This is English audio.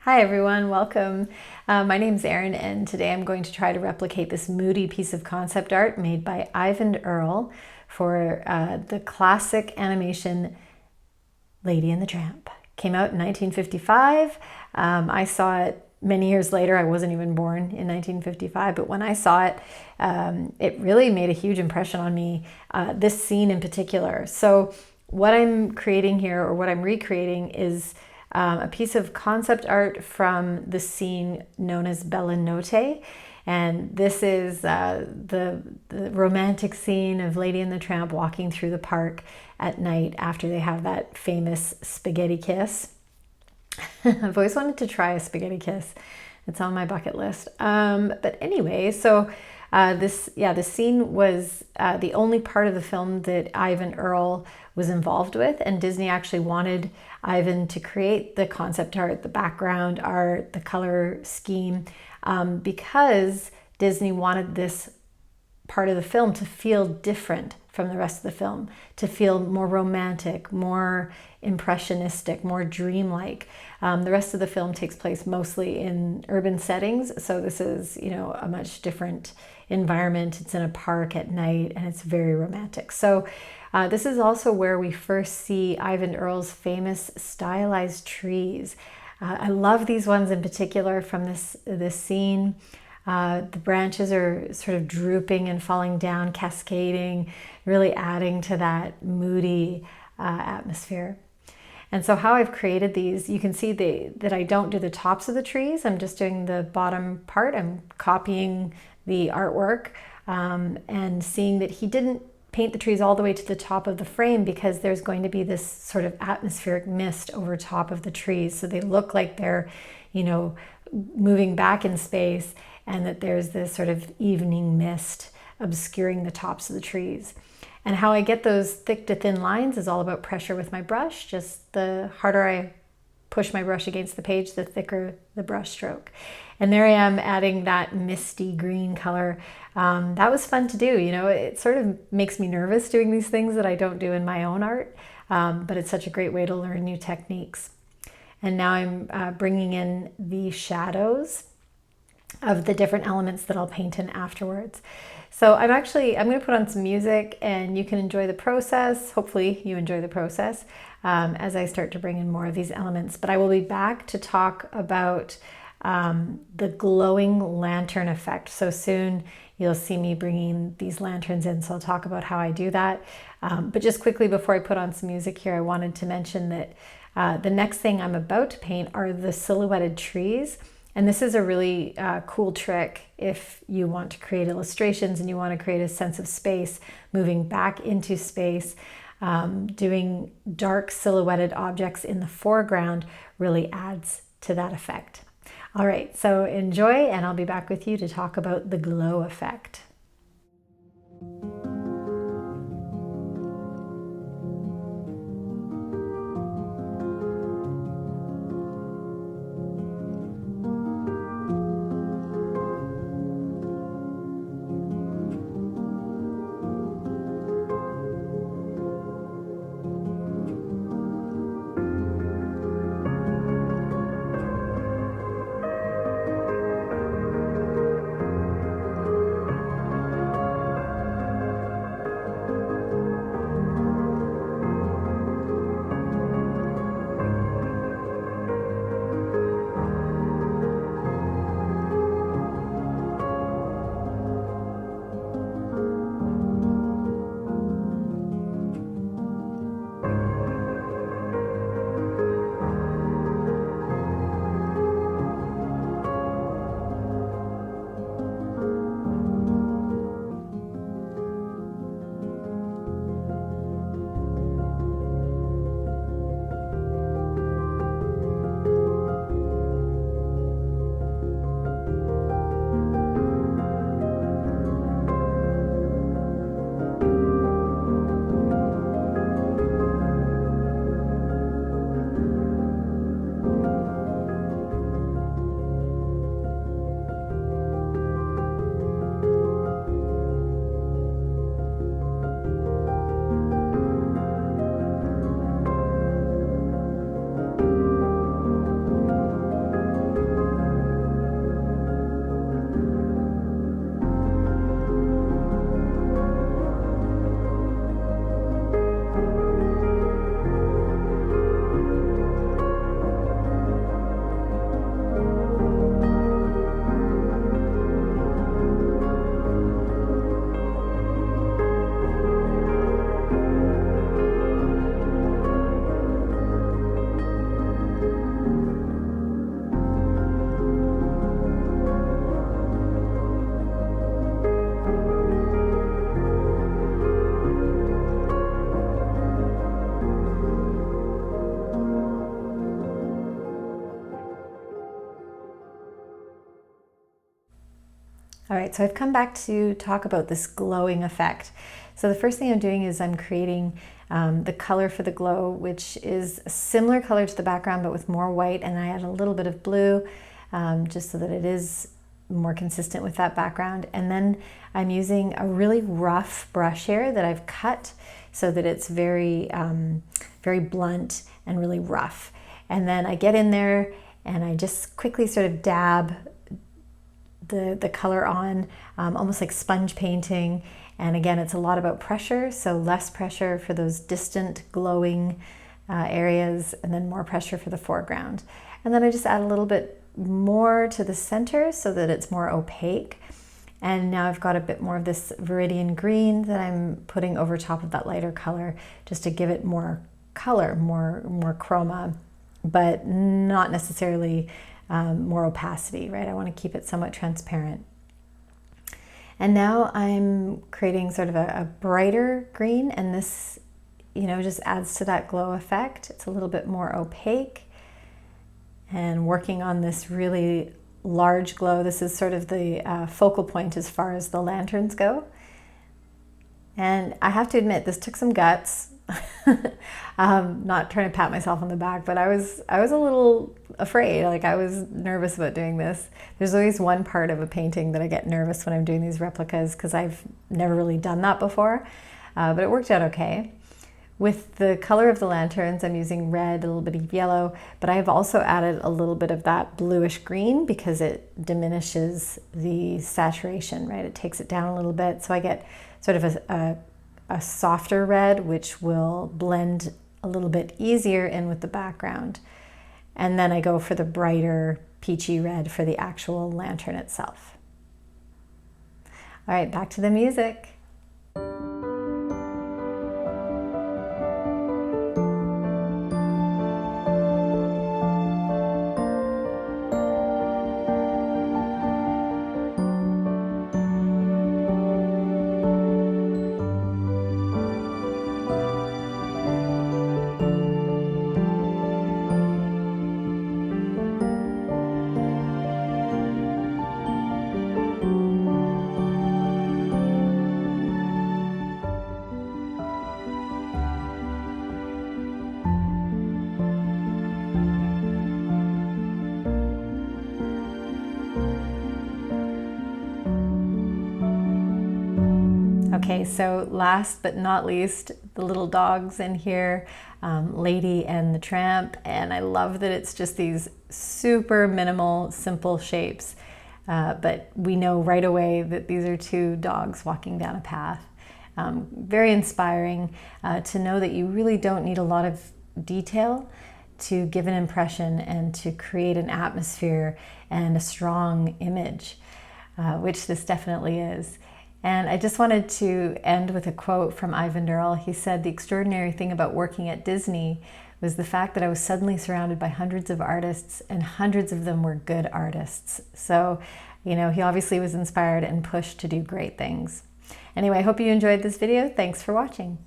Hi everyone, welcome. My name's Erin and today I'm going to try to replicate this moody piece of concept art made by Eyvind Earle for the classic animation Lady and the Tramp. Came out in 1955. I saw it many years later. I wasn't even born in 1955, but when I saw it, it really made a huge impression on me, this scene in particular. So what I'm creating here, or what I'm recreating, is a piece of concept art from the scene known as Bella Notte. And this is the romantic scene of Lady and the Tramp walking through the park at night after they have that famous spaghetti kiss. I've always wanted to try a spaghetti kiss. It's on my bucket list. But anyway, so the scene was the only part of the film that Eyvind Earle was involved with, and Disney actually wanted Eyvind to create the concept art, the background art, the color scheme, because Disney wanted this part of the film to feel different from the rest of the film, to feel more romantic, more impressionistic, more dreamlike. The rest of the film takes place mostly in urban settings, so this is, a much different environment. It's in a park at night and it's very romantic. So this is also where we first see Eyvind Earle's famous stylized trees. I love these ones in particular from this scene. The branches are sort of drooping and falling down, cascading, really adding to that moody atmosphere. And so how I've created these, you can see that I don't do the tops of the trees. I'm just doing the bottom part. I'm copying the artwork and seeing that he didn't paint the trees all the way to the top of the frame because there's going to be this sort of atmospheric mist over top of the trees. So they look like they're, moving back in space, and that there's this sort of evening mist obscuring the tops of the trees. And how I get those thick to thin lines is all about pressure with my brush. Just the harder I push my brush against the page, the thicker the brush stroke. And there I am adding that misty green color. That was fun to do. It sort of makes me nervous doing these things that I don't do in my own art, but it's such a great way to learn new techniques. And now I'm bringing in the shadows of the different elements that I'll paint in afterwards. So I'm going to put on some music and you can enjoy the process. Hopefully you enjoy the process as I start to bring in more of these elements. But I will be back to talk about the glowing lantern effect. So soon you'll see me bringing these lanterns in. So I'll talk about how I do that. But just quickly before I put on some music here, I wanted to mention that the next thing I'm about to paint are the silhouetted trees. And this is a really cool trick if you want to create illustrations and you want to create a sense of space, moving back into space. Doing dark silhouetted objects in the foreground really adds to that effect. All right, so enjoy, and I'll be back with you to talk about the glow effect. All right, so I've come back to talk about this glowing effect. So the first thing I'm doing is I'm creating the color for the glow, which is a similar color to the background, but with more white, and I add a little bit of blue, just so that it is more consistent with that background. And then I'm using a really rough brush here that I've cut so that it's very, very blunt and really rough. And then I get in there and I just quickly sort of dab the color on, almost like sponge painting. And again, it's a lot about pressure, so less pressure for those distant glowing areas, and then more pressure for the foreground. And then I just add a little bit more to the center so that it's more opaque. And now I've got a bit more of this Viridian green that I'm putting over top of that lighter color, just to give it more color, more chroma, but not necessarily more opacity, right? I want to keep it somewhat transparent. And now I'm creating sort of a brighter green, and this, you know, just adds to that glow effect. It's a little bit more opaque, and working on this really large glow. This is sort of the focal point as far as the lanterns go. And I have to admit, this took some guts. Not trying to pat myself on the back, but I was a little afraid. Like, I was nervous about doing this. There's always one part of a painting that I get nervous when I'm doing these replicas, because I've never really done that before, but it worked out okay. With the color of the lanterns, I'm using red, a little bit of yellow, but I've also added a little bit of that bluish green because it diminishes the saturation, right? It takes it down a little bit. So I get sort of a softer red, which will blend a little bit easier in with the background. And then I go for the brighter peachy red for the actual lantern itself. All right, back to the music. Okay, so last but not least, the little dogs in here, Lady and the Tramp, and I love that it's just these super minimal, simple shapes, but we know right away that these are two dogs walking down a path. Very inspiring to know that you really don't need a lot of detail to give an impression and to create an atmosphere and a strong image, which this definitely is. And I just wanted to end with a quote from Eyvind Earle. He said, "The extraordinary thing about working at Disney was the fact that I was suddenly surrounded by hundreds of artists, and hundreds of them were good artists." So, you know, he obviously was inspired and pushed to do great things. Anyway, I hope you enjoyed this video. Thanks for watching.